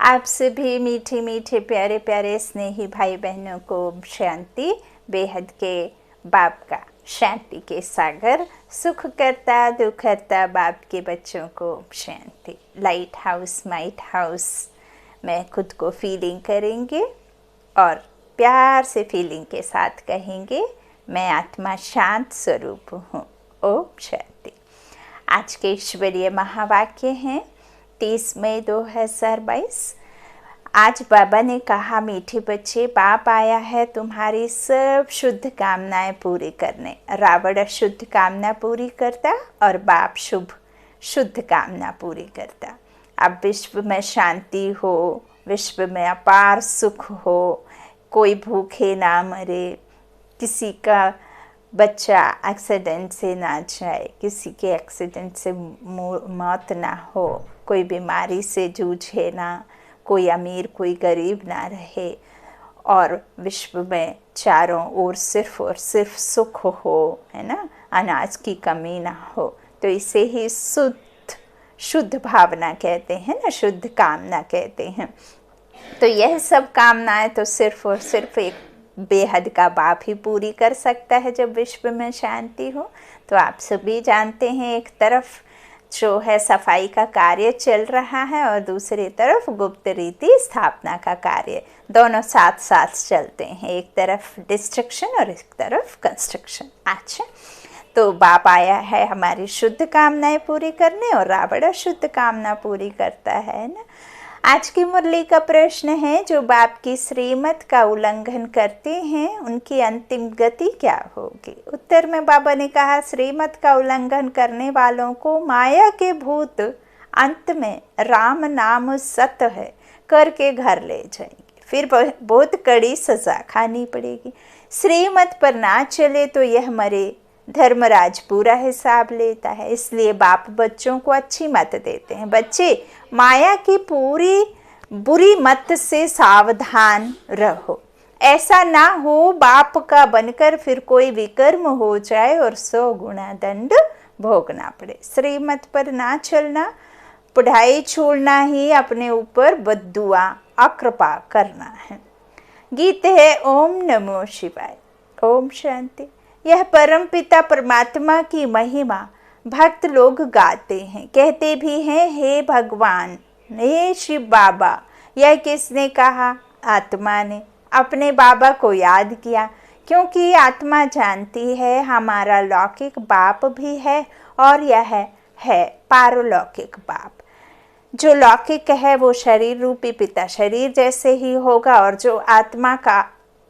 आप सभी मीठे मीठे प्यारे प्यारे स्नेही भाई बहनों को शांति। बेहद के बाप का शांति के सागर, सुख करता दुख हरता बाप के बच्चों को शांति। लाइट हाउस माइट हाउस में खुद को फीलिंग करेंगे और प्यार से फीलिंग के साथ कहेंगे, मैं आत्मा शांत स्वरूप हूँ। ओम शांति। आज के ईश्वरीय महावाक्य हैं 30 मई 2022। आज बाबा ने कहा, मीठे बच्चे, बाप आया है तुम्हारी सब शुद्ध कामनाएं पूरी करने। रावण अशुद्ध कामना पूरी करता और बाप शुद्ध कामना पूरी करता। अब विश्व में शांति हो, विश्व में अपार सुख हो, कोई भूखे ना मरे, किसी का बच्चा एक्सीडेंट से ना जाए, किसी के एक्सीडेंट से मौत ना हो, कोई बीमारी से जूझे ना, कोई अमीर कोई गरीब ना रहे, और विश्व में चारों ओर सिर्फ और सिर्फ सुख हो, है ना, अनाज की कमी ना हो। तो इसे ही शुद्ध भावना कहते हैं ना, शुद्ध कामना कहते हैं। तो यह सब कामनाएं तो सिर्फ और सिर्फ एक बेहद का बाप ही पूरी कर सकता है जब विश्व में शांति हो। तो आप सभी जानते हैं, एक तरफ जो है सफाई का कार्य चल रहा है और दूसरी तरफ गुप्त रीति स्थापना का कार्य, दोनों साथ साथ चलते हैं। एक तरफ डिस्ट्रक्शन और एक तरफ कंस्ट्रक्शन। अच्छा, तो बाप आया है हमारी शुद्ध कामनाएं पूरी करने और रावण शुद्ध कामना पूरी करता है ना। आज की मुरली का प्रश्न है, जो बाप की श्रीमत का उल्लंघन करते हैं उनकी अंतिम गति क्या होगी। उत्तर में बाबा ने कहा, श्रीमत का उल्लंघन करने वालों को माया के भूत अंत में राम नाम सत्य है करके घर ले जाएंगे, फिर बहुत कड़ी सजा खानी पड़ेगी। श्रीमत पर ना चले तो यह मरे। धर्मराज पूरा हिसाब लेता है, इसलिए बाप बच्चों को अच्छी मत देते हैं। बच्चे, माया की पूरी बुरी मत से सावधान रहो। ऐसा ना हो बाप का बनकर फिर कोई विकर्म हो जाए और 100 गुना दंड भोगना पड़े। श्रीमत पर ना चलना, पढ़ाई छोड़ना ही अपने ऊपर बद्दुआ अकृपा करना है। गीत है ओम नमो शिवाय। ओम शांति। यह परम पिता परमात्मा की महिमा भक्त लोग गाते हैं, कहते भी हैं, हे भगवान, हे शिव बाबा। यह किसने कहा? आत्मा ने अपने बाबा को याद किया, क्योंकि आत्मा जानती है हमारा लौकिक बाप भी है और यह है पारलौकिक बाप। जो लौकिक है वो शरीर रूपी पिता शरीर जैसे ही होगा, और जो आत्मा का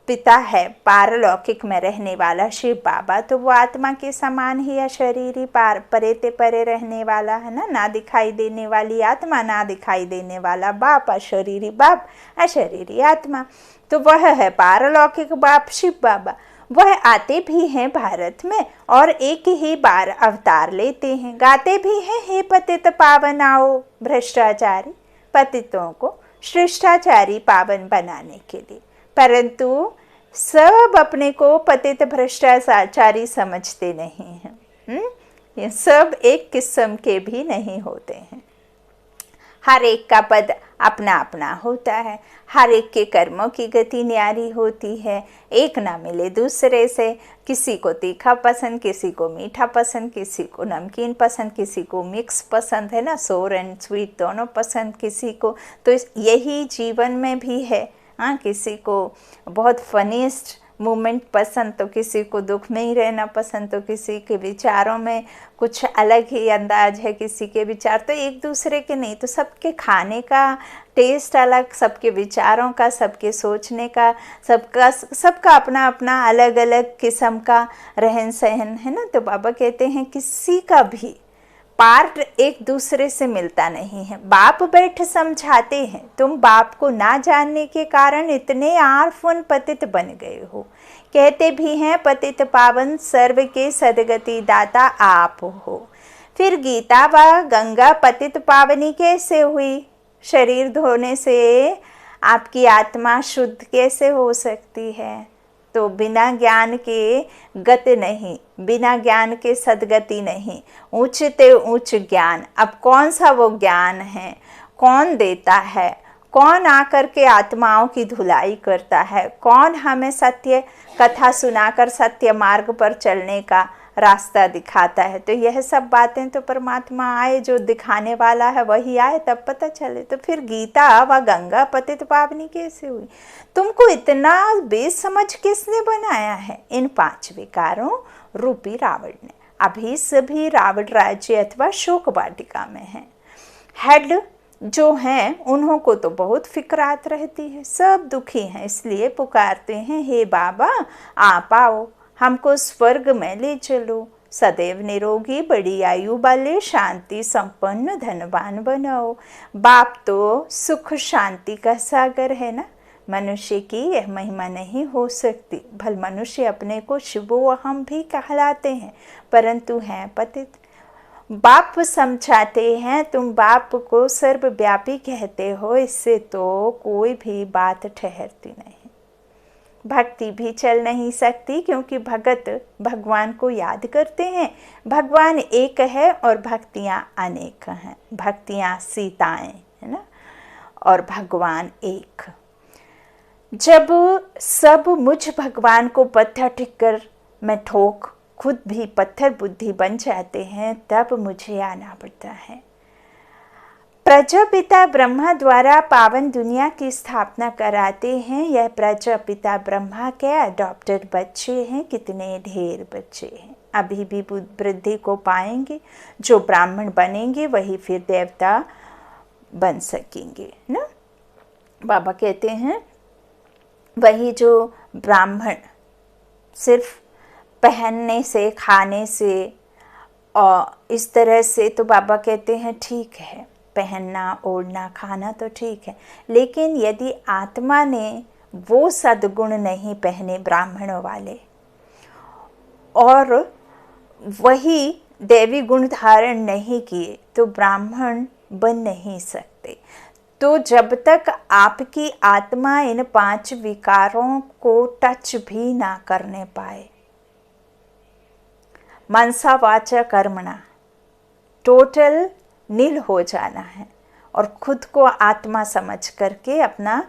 पिता है पारलौकिक में रहने वाला शिव बाबा, तो वो आत्मा के समान ही अशरीरी परे परे रहने वाला है ना दिखाई देने वाली आत्मा, ना दिखाई देने वाला बाप, अशरीरी बाप, अशरीरी आत्मा। तो वह है पारलौकिक बाप शिव बाबा। वह आते भी हैं भारत में और एक ही बार अवतार लेते हैं, गाते भी हैं, हे पतित पावन आओ भ्रष्टाचारी, पतितों को शिष्टाचारी पावन बनाने के लिए। परंतु सब अपने को पतित भ्रष्टाचारी समझते नहीं हैं। ये सब एक किस्म के भी नहीं होते हैं। हर एक का पद अपना अपना होता है, हर एक के कर्मों की गति न्यारी होती है। एक ना मिले दूसरे से। किसी को तीखा पसंद, किसी को मीठा पसंद, किसी को नमकीन पसंद, किसी को मिक्स पसंद है ना, सोर एंड स्वीट दोनों पसंद किसी को। तो यही जीवन में भी है। हाँ, किसी को बहुत फनीस्ट मोमेंट पसंद, तो किसी को दुख में ही रहना पसंद, तो किसी के विचारों में कुछ अलग ही अंदाज है, किसी के विचार तो एक दूसरे के नहीं। तो सबके खाने का टेस्ट अलग, सबके विचारों का, सबके सोचने का, सबका अपना अपना अलग अलग किस्म का रहन सहन है ना। तो बाबा कहते हैं किसी का भी पार्ट एक दूसरे से मिलता नहीं है। बाप बैठ समझाते हैं, तुम बाप को ना जानने के कारण इतने आर्फन पतित बन गए हो। कहते भी हैं, पतित पावन सर्व के सदगति दाता आप हो। फिर गीता व गंगा पतित पावनी कैसे हुई? शरीर धोने से आपकी आत्मा शुद्ध कैसे हो सकती है? तो बिना ज्ञान के गति नहीं, बिना ज्ञान के सदगति नहीं। ऊंचते ऊंच ज्ञान। अब कौन सा वो ज्ञान है? कौन देता है? कौन आकर के आत्माओं की धुलाई करता है, कौन हमें सत्य कथा सुनाकर सत्य मार्ग पर चलने का रास्ता दिखाता है। तो यह सब बातें तो परमात्मा आए, जो दिखाने वाला है वही आए तब पता चले। तो फिर गीता व गंगा पतित पावनी कैसे हुई? तुमको इतना बेसमझ किसने बनाया है? इन 5 विकारों रूपी रावण ने। अभी सभी रावण राज्य अथवा शोक वाटिका में है। हेड जो हैं उन्हों को तो बहुत फिक्रात रहती है, सब दुखी हैं, इसलिए पुकारते हैं, हे बाबा आप आओ, हमको स्वर्ग में ले चलो, सदैव निरोगी बड़ी आयु वाले शांति संपन्न धनवान बनाओ। बाप तो सुख शांति का सागर है ना। मनुष्य की यह महिमा नहीं हो सकती। भल मनुष्य अपने को शिवो अहम भी कहलाते हैं, परंतु हैं पतित। बाप समझाते हैं, तुम बाप को सर्वव्यापी कहते हो, इससे तो कोई भी बात ठहरती नहीं, भक्ति भी चल नहीं सकती, क्योंकि भगत भगवान को याद करते हैं। भगवान एक है और भक्तियाँ अनेक हैं। भक्तियाँ सीताएं है ना, और भगवान एक। जब सब मुझ भगवान को पत्थर टिक्कर में ठोक खुद भी पत्थर बुद्धि बन जाते हैं, तब मुझे आना पड़ता है। प्रजापिता ब्रह्मा द्वारा पावन दुनिया की स्थापना कराते हैं। यह प्रजापिता ब्रह्मा के अडॉप्टेड बच्चे हैं। कितने ढेर बच्चे हैं, अभी भी वृद्धि को पाएंगे। जो ब्राह्मण बनेंगे वही फिर देवता बन सकेंगे ना। बाबा कहते हैं वही जो ब्राह्मण सिर्फ पहनने से, खाने से और इस तरह से, तो बाबा कहते हैं ठीक है, पहनना ओढ़ना खाना तो ठीक है, लेकिन यदि आत्मा ने वो सद्गुण नहीं पहने ब्राह्मणों वाले, और वही देवी गुण धारण नहीं किए, तो ब्राह्मण बन नहीं सकते। तो जब तक आपकी आत्मा इन 5 विकारों को टच भी ना करने पाए, मनसा वाचा कर्मणा, टोटल नील हो जाना है और खुद को आत्मा समझ करके अपना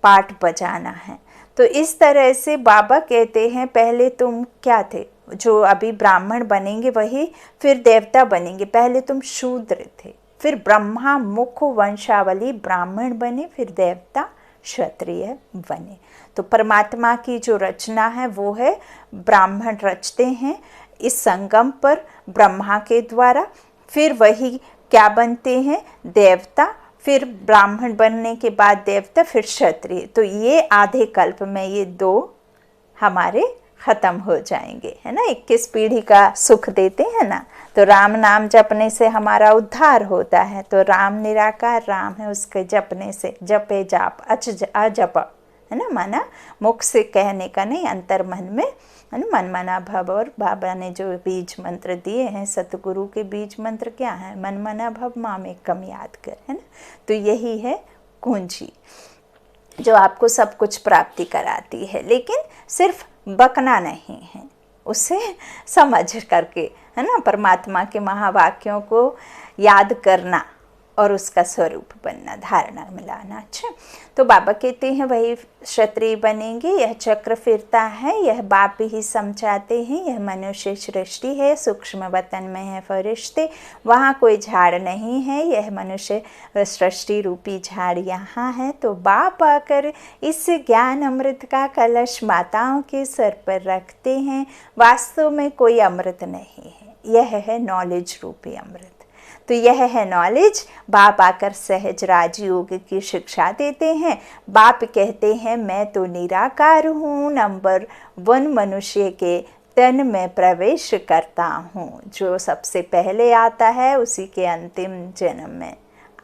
पाठ बजाना है। तो इस तरह से बाबा कहते हैं पहले तुम क्या थे, जो अभी ब्राह्मण बनेंगे वही फिर देवता बनेंगे। पहले तुम शूद्र थे, फिर ब्रह्मा मुख वंशावली ब्राह्मण बने, फिर देवता क्षत्रिय बने। तो परमात्मा की जो रचना है वो है ब्राह्मण रचते हैं इस संगम पर ब्रह्मा के द्वारा, फिर वही क्या बनते हैं, देवता, फिर ब्राह्मण बनने के बाद देवता, फिर क्षत्रिय। तो ये आधे कल्प में ये 2 हमारे खत्म हो जाएंगे, है ना। 21 पीढ़ी का सुख देते हैं ना। तो राम नाम जपने से हमारा उद्धार होता है। तो राम निराकार राम है, उसके जपने से, जपे जाप अजप, है ना, माना मुख से कहने का नहीं, अंतर मन में, है ना, मन मना भव। और बाबा ने जो बीज मंत्र दिए हैं, सतगुरु के बीज मंत्र क्या है, मन मना भव माम एकम याद कर, है ना। तो यही है कुंजी जो आपको सब कुछ प्राप्ति कराती है, लेकिन सिर्फ बकना नहीं है, उसे समझ करके, है ना, परमात्मा के महावाक्यों को याद करना और उसका स्वरूप बनना, धारणा मिलाना। अच्छा, तो बाबा कहते हैं वही क्षत्रिय बनेंगे। यह चक्र फिरता है, यह बाप ही समझाते हैं। यह मनुष्य सृष्टि है, सूक्ष्म वतन में है फरिश्ते, वहाँ कोई झाड़ नहीं है। यह मनुष्य सृष्टि रूपी झाड़ यहाँ है। तो बाप आकर इस ज्ञान अमृत का कलश माताओं के सर पर रखते हैं। वास्तव में कोई अमृत नहीं है, यह है नॉलेज रूपी अमृत। तो यह है नॉलेज। बाप आकर सहज राजयोग की शिक्षा देते हैं। बाप कहते हैं मैं तो निराकार हूँ, नंबर 1 मनुष्य के तन में प्रवेश करता हूँ। जो सबसे पहले आता है उसी के अंतिम जन्म में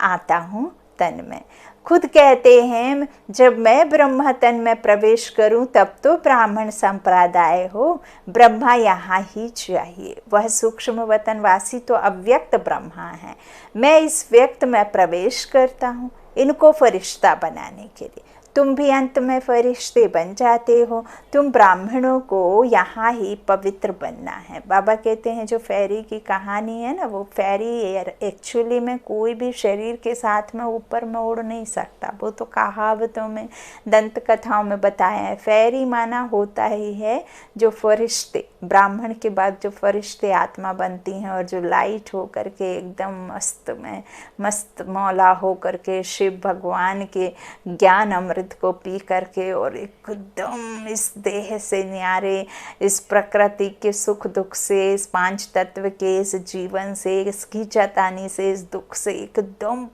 आता हूँ तन में। खुद कहते हैं जब मैं ब्रह्म तन में प्रवेश करूं तब तो ब्राह्मण संप्रदाय हो, ब्रह्मा यहाँ ही चाहिए। वह सूक्ष्म वतनवासी तो अव्यक्त ब्रह्मा है, मैं इस व्यक्त में प्रवेश करता हूँ इनको फरिश्ता बनाने के लिए। तुम भी अंत में फरिश्ते बन जाते हो। तुम ब्राह्मणों को यहाँ ही पवित्र बनना है। बाबा कहते हैं जो फेरी की कहानी है ना, वो फेरी एक्चुअली में कोई भी शरीर के साथ में ऊपर में उड़ नहीं सकता। वो तो कहावतों में, दंत कथाओं में बताया है। फेरी माना होता ही है जो फरिश्ते, ब्राह्मण के बाद जो फरिश्ते आत्मा बनती हैं और जो लाइट हो करके एकदम मस्त मौला हो करके शिव भगवान के ज्ञान अमृत को पी करके और एकदम इस देह से न्यारे, इस प्रकृति के सुख दुख से, इस पांच तत्व के इस जीवन से, इस खींचातानी से, इस दुख से एकदम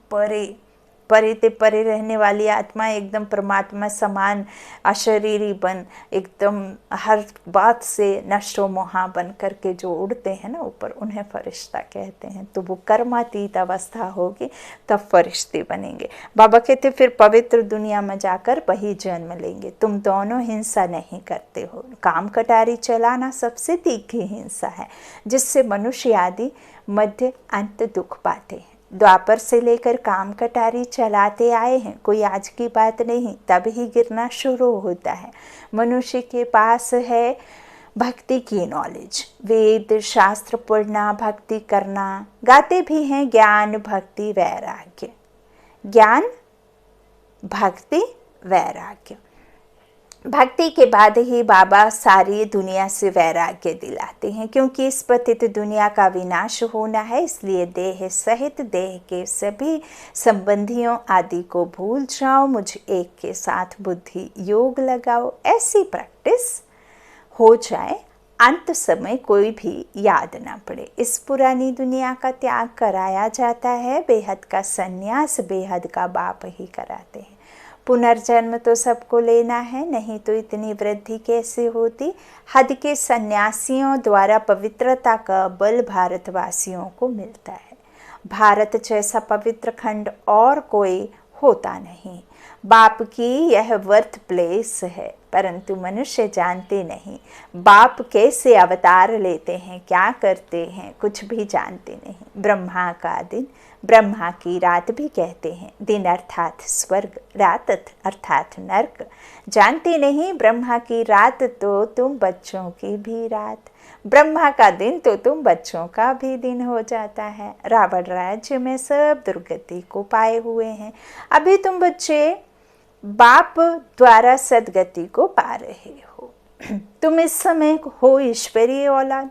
परे ते परे रहने वाली आत्मा, एकदम परमात्मा समान अशरीरी बन, एकदम हर बात से नशो मोहा बन करके जो उड़ते हैं ना ऊपर, उन्हें फरिश्ता कहते हैं। तो वो कर्मातीत अवस्था होगी तब फरिश्ते बनेंगे। बाबा कहते फिर पवित्र दुनिया में जाकर वही जन्म लेंगे। तुम दोनों हिंसा नहीं करते हो। काम कटारी चलाना सबसे तीखी हिंसा है जिससे मनुष्य आदि मध्य अंत दुख पाते हैं। द्वापर से लेकर काम कटारी चलाते आए हैं, कोई आज की बात नहीं, तब ही गिरना शुरू होता है। मनुष्य के पास है भक्ति की नॉलेज, वेद शास्त्र पढ़ना, भक्ति करना, गाते भी हैं ज्ञान भक्ति वैराग्य। ज्ञान भक्ति वैराग्य, भक्ति के बाद ही बाबा सारी दुनिया से वैराग्य दिलाते हैं, क्योंकि इस पतित दुनिया का विनाश होना है। इसलिए देह सहित देह के सभी संबंधियों आदि को भूल जाओ, मुझ एक के साथ बुद्धि योग लगाओ। ऐसी प्रैक्टिस हो जाए अंत समय कोई भी याद ना पड़े। इस पुरानी दुनिया का त्याग कराया जाता है, बेहद का संन्यास बेहद का बाप ही कराते हैं। पुनर्जन्म तो सबको लेना है, नहीं तो इतनी वृद्धि कैसे होती। हद के सन्यासियों द्वारा पवित्रता का बल भारतवासियों को मिलता है। भारत जैसा पवित्र खंड और कोई होता नहीं। बाप की यह बर्थ प्लेस है, परंतु मनुष्य जानते नहीं बाप कैसे अवतार लेते हैं, क्या करते हैं, कुछ भी जानते नहीं। ब्रह्मा का दिन, ब्रह्मा की रात भी कहते हैं। दिन अर्थात स्वर्ग, रात अर्थात नर्क। जानते नहीं ब्रह्मा की रात तो तुम बच्चों की भी रात, ब्रह्मा का दिन तो तुम बच्चों का भी दिन हो जाता है। रावण राज्य में सब दुर्गति को पाए हुए हैं, अभी तुम बच्चे बाप द्वारा सदगति को पा रहे हो। तुम इस समय हो ईश्वरीय औलाद,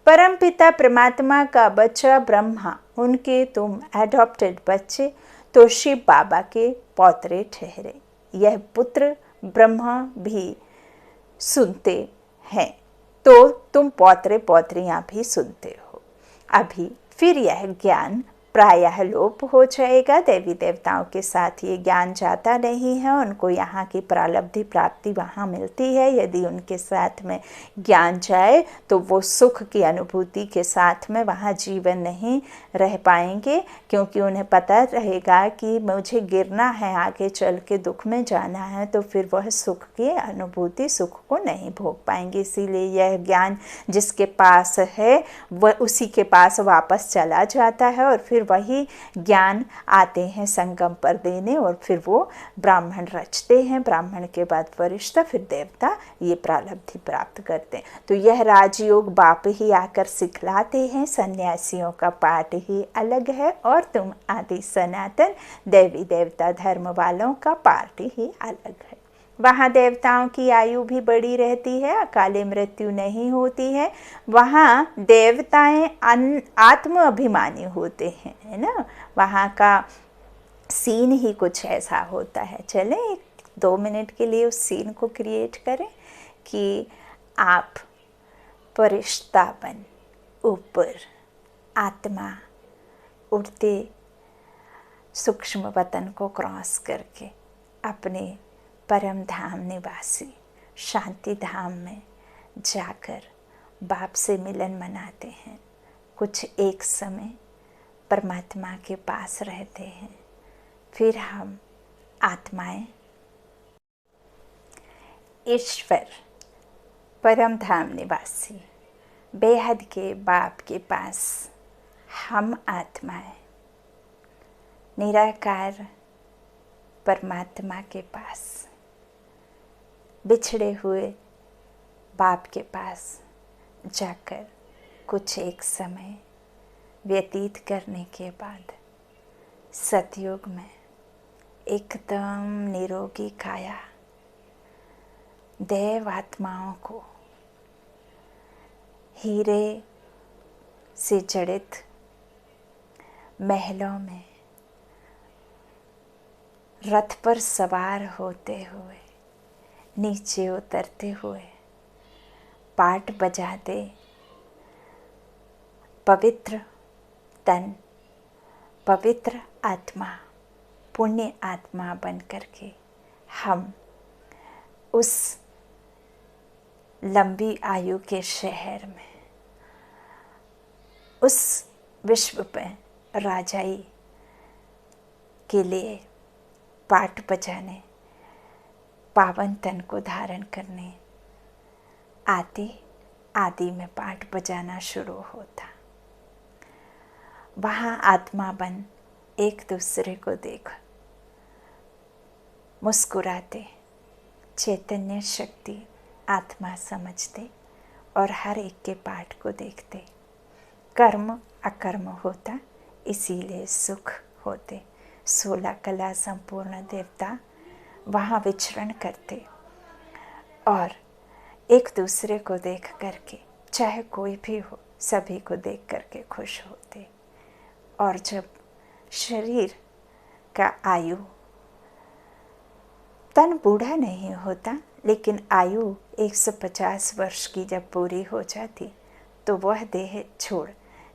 परमपिता परमात्मा का बच्चा ब्रह्मा, उनके तुम एडॉप्टेड बच्चे, तो शिव बाबा के पौत्रे ठहरे। यह पुत्र ब्रह्मा भी सुनते हैं, तो तुम पौत्रे पौत्रियां भी सुनते हो। अभी फिर यह ज्ञान प्रायः लोप हो जाएगा। देवी देवताओं के साथ ये ज्ञान जाता नहीं है, उनको यहाँ की प्रारब्धि प्राप्ति वहाँ मिलती है। यदि उनके साथ में ज्ञान जाए तो वो सुख की अनुभूति के साथ में वहाँ जीवन नहीं रह पाएंगे, क्योंकि उन्हें पता रहेगा कि मुझे गिरना है, आगे चल के दुख में जाना है, तो फिर वह सुख की अनुभूति, सुख को नहीं भोग पाएंगे। इसीलिए यह ज्ञान जिसके पास है वह उसी के पास वापस चला जाता है, और फिर वही ज्ञान आते हैं संगम पर देने, और फिर वो ब्राह्मण रचते हैं। ब्राह्मण के बाद फरिश्ता, फिर देवता, ये प्रारब्धि प्राप्त करते हैं। तो यह राजयोग बाप ही आकर सिखलाते हैं। सन्यासियों का पाठ ही अलग है, और तुम आदि सनातन देवी देवता धर्म वालों का पाठ ही अलग है। वहाँ देवताओं की आयु भी बड़ी रहती है, अकाले मृत्यु नहीं होती है। वहाँ देवताएं आत्म अभिमानी होते हैं, है ना। वहाँ का सीन ही कुछ ऐसा होता है। चलें 2 मिनट के लिए उस सीन को क्रिएट करें कि आप फरिश्ता बन ऊपर आत्मा उड़ते सूक्ष्म वतन को क्रॉस करके अपने परम धाम निवासी शांति धाम में जाकर बाप से मिलन मनाते हैं। कुछ एक समय परमात्मा के पास रहते हैं, फिर हम आत्माएं ईश्वर परम धाम निवासी बेहद के बाप के पास हम आत्माएं निराकार परमात्मा के पास, बिछड़े हुए बाप के पास जाकर कुछ एक समय व्यतीत करने के बाद सतयुग में एकदम निरोगी काया देव आत्माओं को हीरे से जड़ित महलों में रथ पर सवार होते हुए नीचे उतरते हुए पाट बजाते पवित्र तन, पवित्र आत्मा, पुण्य आत्मा बन करके हम उस लंबी आयु के शहर में, उस विश्व में राजाई के लिए पाट बजाने, पावन तन को धारण करने आदि में पाट बजाना शुरू होता। वहाँ आत्मा बन एक दूसरे को देख मुस्कुराते, चैतन्य शक्ति आत्मा समझते और हर एक के पाठ को देखते। कर्म अकर्म होता, इसीलिए सुख होते। 16 कला संपूर्ण देवता वहाँ विचरण करते और एक दूसरे को देख करके, चाहे कोई भी हो, सभी को देख करके खुश होते। और जब शरीर का आयु, तन बूढ़ा नहीं होता, लेकिन आयु 150 वर्ष की जब पूरी हो जाती तो वह देह छोड़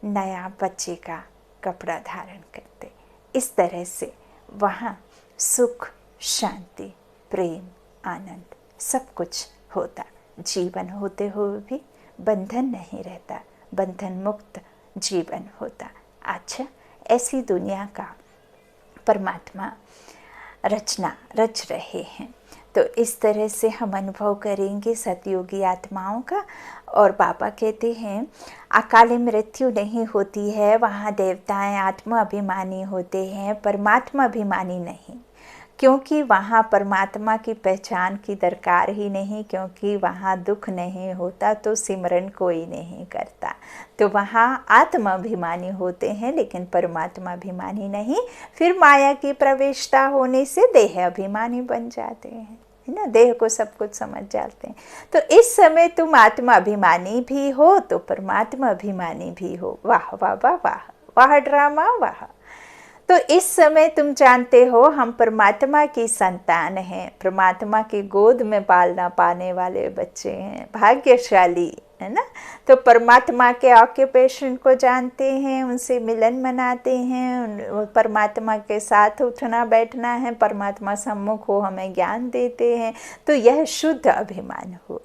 नया बच्चे का कपड़ा धारण करते। इस तरह से वहाँ सुख, शांति, प्रेम, आनंद सब कुछ होता। जीवन होते हुए भी बंधन नहीं रहता, बंधन मुक्त जीवन होता। अच्छा, ऐसी दुनिया का परमात्मा रचना रच रहे हैं। तो इस तरह से हम अनुभव करेंगे सतयोगी आत्माओं का। और बाबा कहते हैं अकाल मृत्यु नहीं होती है, वहाँ देवताएं आत्मा अभिमानी होते हैं, परमात्मा अभिमानी नहीं, क्योंकि वहाँ परमात्मा की पहचान की दरकार ही नहीं, क्योंकि वहाँ दुख नहीं होता तो सिमरन कोई नहीं करता। तो वहाँ आत्मा अभिमानी होते हैं लेकिन परमात्मा अभिमानी नहीं। फिर माया की प्रवेशता होने से देह अभिमानी बन जाते हैं, है ना, देह को सब कुछ समझ जाते हैं। तो इस समय तुम आत्मा अभिमानी भी हो तो परमात्मा अभिमानी भी हो। वाह वाह वाह वाह, वाह ड्रामा वाह। तो इस समय तुम जानते हो हम परमात्मा की संतान हैं, परमात्मा की गोद में पालना पाने वाले बच्चे हैं, भाग्यशाली, है ना। तो परमात्मा के ऑक्यूपेशन को जानते हैं, उनसे मिलन मनाते हैं, परमात्मा के साथ उठना बैठना है, परमात्मा सम्मुख हो हमें ज्ञान देते हैं। तो यह शुद्ध अभिमान हुआ।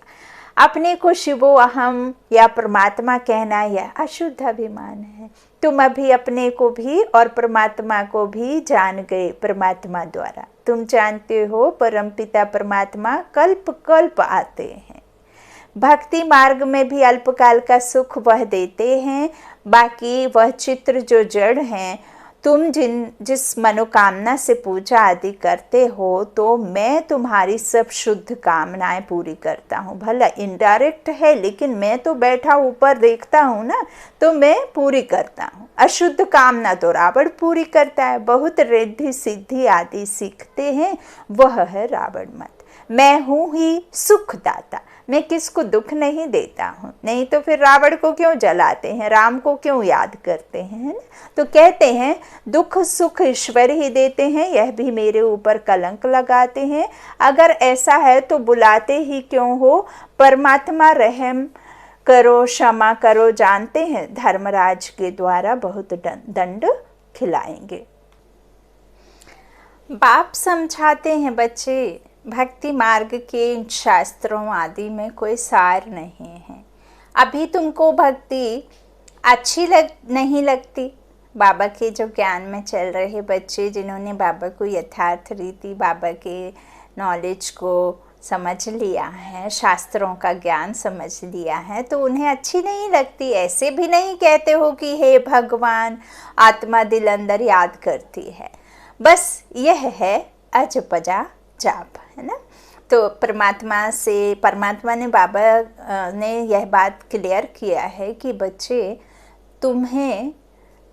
अपने को शिवो अहम या परमात्मा कहना यह अशुद्ध अभिमान है। तुम अभी अपने को भी और परमात्मा को भी जान गए परमात्मा द्वारा। तुम जानते हो परमपिता परमात्मा कल्प कल्प आते हैं। भक्ति मार्ग में भी अल्पकाल का सुख वह देते हैं, बाकी वह चित्र जो जड़ हैं, तुम जिस मनोकामना से पूजा आदि करते हो तो मैं तुम्हारी सब शुद्ध कामनाएं पूरी करता हूँ। भला इनडायरेक्ट है लेकिन मैं तो बैठा ऊपर देखता हूँ ना, तो मैं पूरी करता हूँ। अशुद्ध कामना तो रावण पूरी करता है। बहुत रिद्धि सिद्धि आदि सीखते हैं, वह है रावण मत। मैं हूँ ही सुखदाता, मैं किसको दुख नहीं देता हूँ। नहीं तो फिर रावण को क्यों जलाते हैं, राम को क्यों याद करते हैं, है ना। तो कहते हैं दुख सुख ईश्वर ही देते हैं, यह भी मेरे ऊपर कलंक लगाते हैं। अगर ऐसा है तो बुलाते ही क्यों हो, परमात्मा रहम करो, क्षमा करो। जानते हैं धर्मराज के द्वारा बहुत दंड खिलाएंगे। बाप समझाते हैं बच्चे, भक्ति मार्ग के इन शास्त्रों आदि में कोई सार नहीं है। अभी तुमको भक्ति अच्छी नहीं लगती। बाबा के जो ज्ञान में चल रहे बच्चे, जिन्होंने बाबा को यथार्थ रीति बाबा के नॉलेज को समझ लिया है, शास्त्रों का ज्ञान समझ लिया है, तो उन्हें अच्छी नहीं लगती। ऐसे भी नहीं कहते हो कि हे भगवान, आत्मा दिल अंदर याद करती है। बस यह है अजपजा जाप, है ना। तो परमात्मा ने बाबा ने यह बात क्लियर किया है कि बच्चे तुम्हें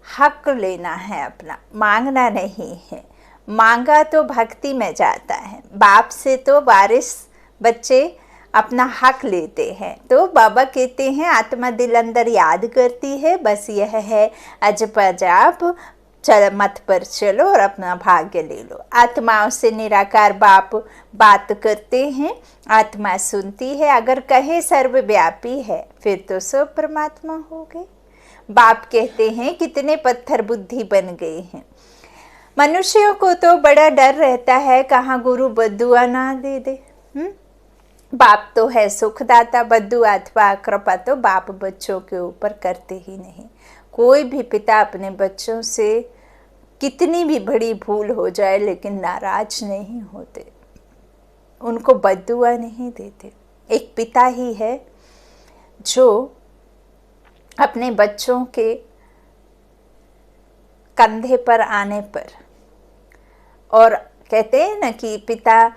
हक लेना है अपना, मांगना नहीं है। मांगा तो भक्ति में जाता है, बाप से तो वारिस बच्चे अपना हक लेते हैं। तो बाबा कहते हैं आत्मा दिल अंदर याद करती है, बस यह है अजपा जाप, चल मत पर चलो और अपना भाग्य ले लो। आत्माओं से निराकार बाप बात करते हैं, आत्मा सुनती है। अगर कहे सर्वव्यापी है फिर तो सब परमात्मा हो गए। बाप कहते हैं कितने पत्थर बुद्धि बन गए हैं। मनुष्यों को तो बड़ा डर रहता है कहाँ गुरु बद्दुआ ना दे दे। बाप तो है सुखदाता, बद्दुआ अथवा कृपा तो बाप बच्चों के ऊपर करते ही नहीं। कोई भी पिता अपने बच्चों से कितनी भी बड़ी भूल हो जाए लेकिन नाराज नहीं होते, उनको बद्दुआ नहीं देते। एक पिता ही है जो अपने बच्चों के कंधे पर आने पर, और कहते हैं ना कि पिता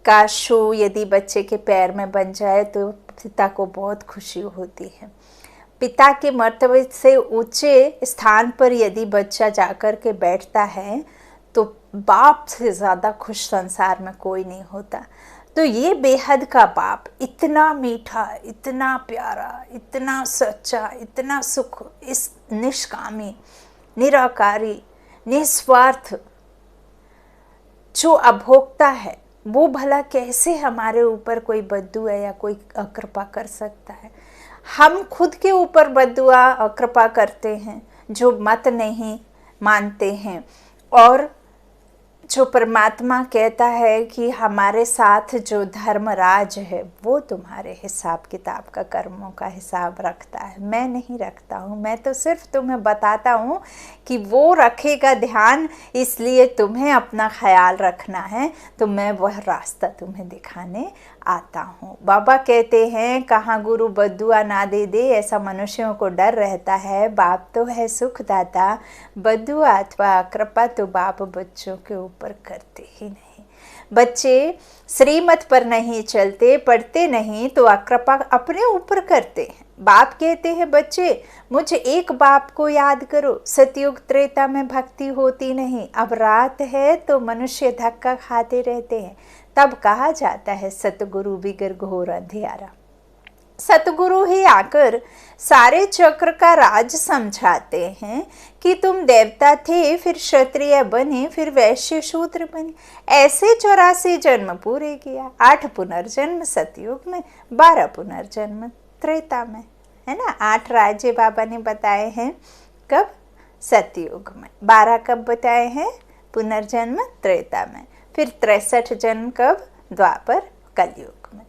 का शू यदि बच्चे के पैर में बन जाए तो पिता को बहुत खुशी होती है। पिता के मर्तबे से ऊंचे स्थान पर यदि बच्चा जाकर के बैठता है तो बाप से ज़्यादा खुश संसार में कोई नहीं होता। तो ये बेहद का बाप इतना मीठा, इतना प्यारा, इतना सच्चा, इतना सुख, इस निष्कामी, निराकारी, निस्वार्थ जो अभोक्ता है, वो भला कैसे हमारे ऊपर कोई बद्दुआ या कोई कृपा कर सकता है। हम खुद के ऊपर बद्दुआ कृपा करते हैं जो मत नहीं मानते हैं, और जो परमात्मा कहता है कि हमारे साथ जो धर्मराज है वो तुम्हारे हिसाब किताब का, कर्मों का हिसाब रखता है। मैं नहीं रखता हूँ, मैं तो सिर्फ तुम्हें बताता हूँ कि वो रखेगा ध्यान, इसलिए तुम्हें अपना ख्याल रखना है, तो मैं वह रास्ता तुम्हें दिखाने आता हूँ। बाबा कहते हैं कहाँ गुरु बद्दुआ ना दे दे, ऐसा मनुष्यों को डर रहता है। बाप तो है सुखदाता, बद्दुआ अथवा कृपा तो बाप बच्चों के ऊपर करते ही नहीं। बच्चे श्रीमत पर नहीं चलते, पढ़ते नहीं तो अकृपा अपने ऊपर करते हैं। बाप कहते हैं बच्चे मुझे एक बाप को याद करो। सतयुग त्रेता में भक्ति होती नहीं, अब रात है तो मनुष्य धक्का खाते रहते हैं। तब कहा जाता है सतगुरु बिगर घोर अंधियारा। सतगुरु ही आकर सारे चक्र का राज समझाते हैं कि तुम देवता थे, फिर क्षत्रिय बने, फिर वैश्य शूद्र बने, ऐसे 84 जन्म पूरे किया। 8 पुनर्जन्म सतयुग में, 12 पुनर्जन्म त्रेता में, है ना। 8 राज्य बाबा ने बताए हैं कब? सतयुग में। 12 कब बताए हैं? पुनर्जन्म त्रेता में। फिर 63 जन्म कब? द्वापर कलयुग में।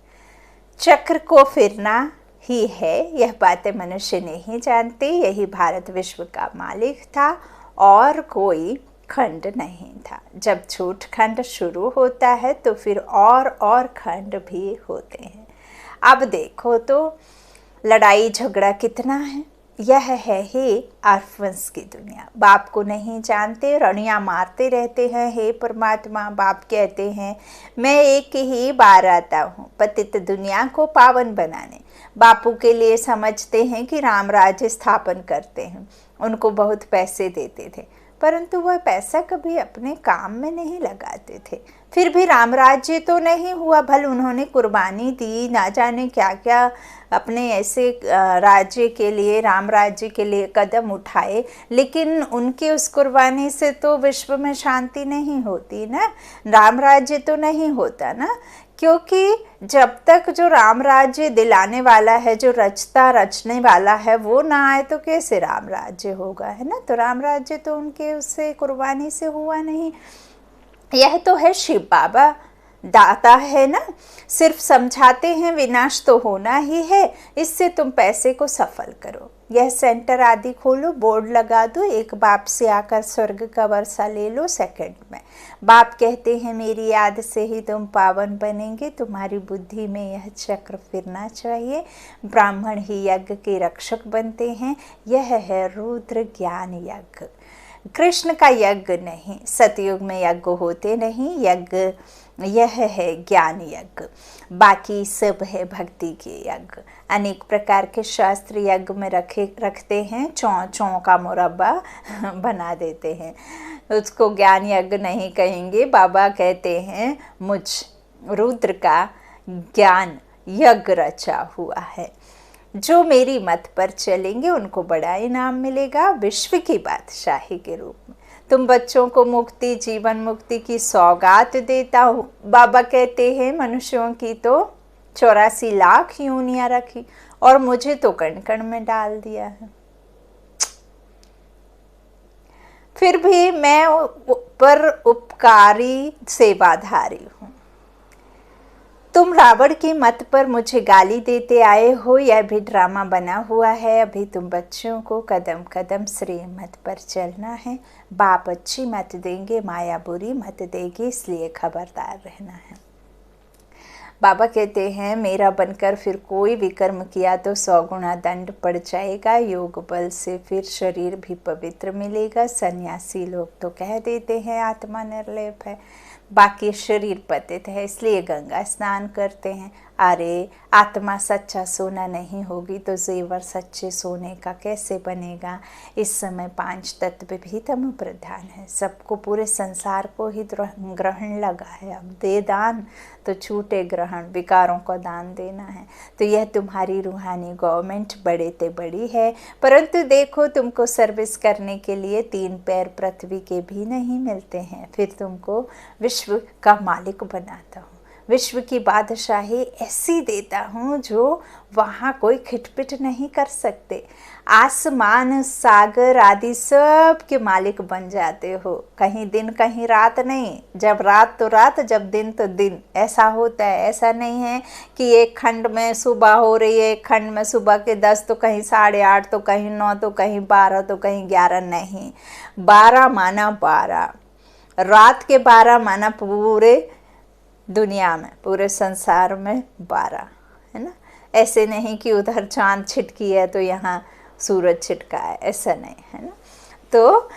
चक्र को फिरना ही है, यह बातें मनुष्य नहीं जानते। यही भारत विश्व का मालिक था और कोई खंड नहीं था। जब झूठ खंड शुरू होता है तो फिर और खंड भी होते हैं। अब देखो तो लड़ाई झगड़ा कितना है। यह है ही आर्फन्स की दुनिया। बाप को नहीं जानते, रणियाँ मारते रहते हैं। हे परमात्मा, बाप कहते हैं मैं एक ही बार आता हूँ पतित दुनिया को पावन बनाने। बापू के लिए समझते हैं कि राम राज्य स्थापन करते हैं, उनको बहुत पैसे देते थे, परंतु वह पैसा कभी अपने काम में नहीं लगाते थे। फिर भी राम राज्य तो नहीं हुआ। भल उन्होंने कुर्बानी दी, ना जाने क्या क्या अपने ऐसे राज्य के लिए, राम राज्य के लिए कदम उठाए, लेकिन उनकी उस कुर्बानी से तो विश्व में शांति नहीं होती ना, राम राज्य तो नहीं होता ना। क्योंकि जब तक जो राम राज्य दिलाने वाला है, जो रचने वाला है, वो ना आए तो कैसे राम राज्य होगा, है ना। तो राम राज्य तो उनके उससे कुर्बानी से हुआ नहीं। यह तो है शिव बाबा दाता है ना, सिर्फ समझाते हैं विनाश तो होना ही है, इससे तुम पैसे को सफल करो। यह सेंटर आदि खोलो, बोर्ड लगा दो, एक बाप से आकर स्वर्ग का वर्षा ले लो सेकंड में। बाप कहते हैं मेरी याद से ही तुम पावन बनेंगे, तुम्हारी बुद्धि में यह चक्र फिरना चाहिए। ब्राह्मण ही यज्ञ के रक्षक बनते हैं, यह है रुद्र ज्ञान यज्ञ। कृष्ण का यज्ञ नहीं, सतयुग में यज्ञ होते नहीं, यज्ञ यह है ज्ञान यज्ञ, बाकी सब है भक्ति के यज्ञ। अनेक प्रकार के शास्त्र यज्ञ में रखते हैं, चौ का मुरब्बा बना देते हैं, उसको ज्ञान यज्ञ नहीं कहेंगे। बाबा कहते हैं मुझ रुद्र का ज्ञान यज्ञ रचा हुआ है, जो मेरी मत पर चलेंगे उनको बड़ा इनाम मिलेगा विश्व की बादशाही के रूप में। तुम बच्चों को मुक्ति, जीवन मुक्ति की सौगात देता हूँ। बाबा कहते हैं मनुष्यों की तो 84 लाख योनियां रखी और मुझे तो कण कण में डाल दिया है। फिर भी मैं पर उपकारी सेवाधारी हूँ। तुम रावण की मत पर मुझे गाली देते आए हो, यह भी ड्रामा बना हुआ है। अभी तुम बच्चों को कदम कदम श्री मत पर चलना है। बाप अच्छी मत देंगे, माया बुरी मत देगी, इसलिए खबरदार रहना है। बाबा कहते हैं मेरा बनकर फिर कोई विकर्म किया तो 100 गुना दंड पड़ जाएगा। योग बल से फिर शरीर भी पवित्र मिलेगा। सन्यासी लोग तो कह देते हैं आत्मा निर्लेप है, बाकी शरीर पतित है, इसलिए गंगा स्नान करते हैं। अरे आत्मा सच्चा सोना नहीं होगी तो जेवर सच्चे सोने का कैसे बनेगा। इस समय 5 तत्व भी तमो प्रधान है, सबको पूरे संसार को ही ग्रहण लगा है। अब दे दान तो छूटे ग्रहण, विकारों को दान देना है। तो यह तुम्हारी रूहानी गवर्नमेंट बड़े ते बड़ी है, परंतु देखो तुमको सर्विस करने के लिए 3 पैर पृथ्वी के भी नहीं मिलते हैं, फिर तुमको विश्व का मालिक बनाता हूँ, विश्व की बादशाही ऐसी देता हूँ जो वहाँ कोई खिटपिट नहीं कर सकते। आसमान सागर आदि सब के मालिक बन जाते हो। कहीं दिन कहीं रात नहीं, जब रात तो रात, जब दिन तो दिन, ऐसा होता है। ऐसा नहीं है कि एक खंड में सुबह हो रही है, एक खंड में सुबह के 10 तो कहीं 8:30 तो कहीं 9 तो कहीं 12 तो कहीं 11, नहीं। 12 माना 12, रात के 12 माना पूरे दुनिया में, पूरे संसार में 12 है ना। ऐसे नहीं कि उधर चांद छिटकी है तो यहाँ सूरज छिटका है, ऐसा नहीं है ना। तो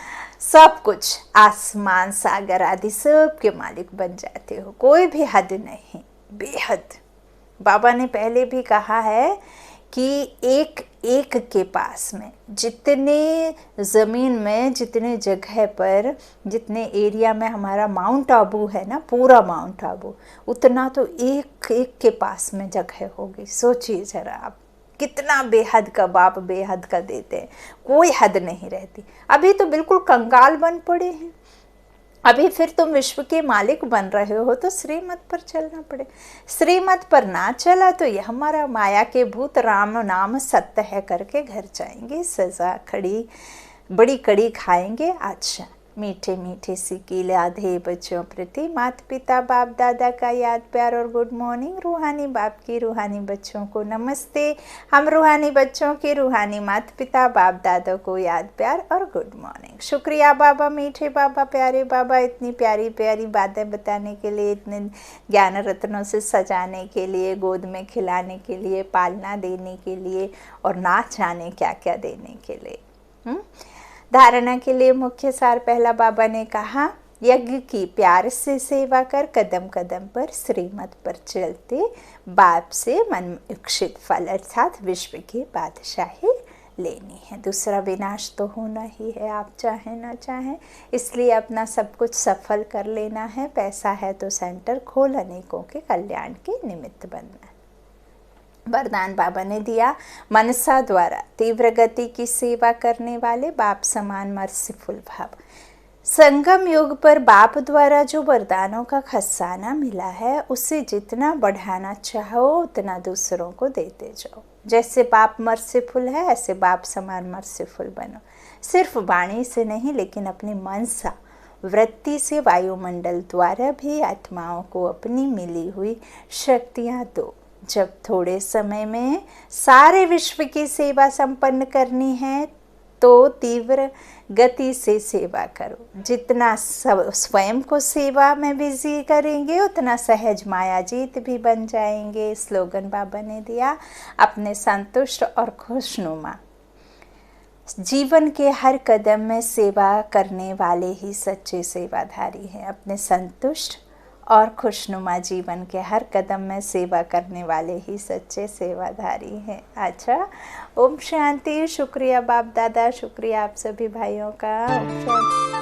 सब कुछ आसमान सागर आदि सब के मालिक बन जाते हो, कोई भी हद नहीं, बेहद। बाबा ने पहले भी कहा है कि एक एक के पास में जितने ज़मीन में, जितने जगह पर, जितने एरिया में हमारा माउंट आबू है ना, पूरा माउंट आबू, उतना तो एक एक के पास में जगह होगी। सोचिए जरा आप, कितना बेहद का बाप बेहद का देते हैं, कोई हद नहीं रहती। अभी तो बिल्कुल कंगाल बन पड़े हैं, अभी फिर तुम विश्व के मालिक बन रहे हो तो श्रीमत पर चलना पड़े। श्रीमत पर ना चला तो यह हमारा माया के भूत राम नाम सत्य है करके घर जाएंगे, सजा खड़ी बड़ी कड़ी खाएंगे। अच्छा, मीठे मीठे सिकीले आधे बच्चों प्रति माता पिता बाप दादा का याद प्यार और गुड मॉर्निंग। रूहानी बाप की रूहानी बच्चों को नमस्ते। हम रूहानी बच्चों के रूहानी माता पिता बाप दादा को याद प्यार और गुड मॉर्निंग। शुक्रिया बाबा, मीठे बाबा, प्यारे बाबा, इतनी प्यारी प्यारी बातें बताने के लिए, इतने ज्ञान रत्नों से सजाने के लिए, गोद में खिलाने के लिए, पालना देने के लिए और ना जाने क्या क्या देने के लिए। धारणा के लिए मुख्य सार पहला बाबा ने कहा, यज्ञ की प्यार से सेवा कर, कदम कदम पर श्रीमत पर चलते बाप से मन इच्छित फल अर्थात विश्व की बादशाही लेनी है। दूसरा विनाश तो होना ही है, आप चाहें ना चाहें, इसलिए अपना सब कुछ सफल कर लेना है। पैसा है तो सेंटर खोल, अनेकों के कल्याण के निमित्त बनना है। वरदान बाबा ने दिया, मनसा द्वारा तीव्र गति की सेवा करने वाले बाप समान मर्सीफुल भाव। संगम युग पर बाप द्वारा जो वरदानों का खजाना मिला है, उसे जितना बढ़ाना चाहो उतना दूसरों को देते जाओ। जैसे बाप मर्सीफुल है, ऐसे बाप समान मर्सीफुल बनो। सिर्फ वाणी से नहीं, लेकिन अपनी मनसा वृत्ति से वायुमंडल द्वारा भी आत्माओं को अपनी मिली हुई शक्तियाँ दो। जब थोड़े समय में सारे विश्व की सेवा संपन्न करनी है तो तीव्र गति से सेवा करो। जितना स्वयं को सेवा में बिजी करेंगे उतना सहज माया जीत भी बन जाएंगे। स्लोगन बाबा ने दिया, अपने संतुष्ट और खुशनुमा जीवन के हर कदम में सेवा करने वाले ही सच्चे सेवाधारी हैं। अपने संतुष्ट और खुशनुमा जीवन के हर कदम में सेवा करने वाले ही सच्चे सेवाधारी हैं। अच्छा, ओम शांति। शुक्रिया बाप दादा, शुक्रिया आप सभी भाइयों का। ओम शांति।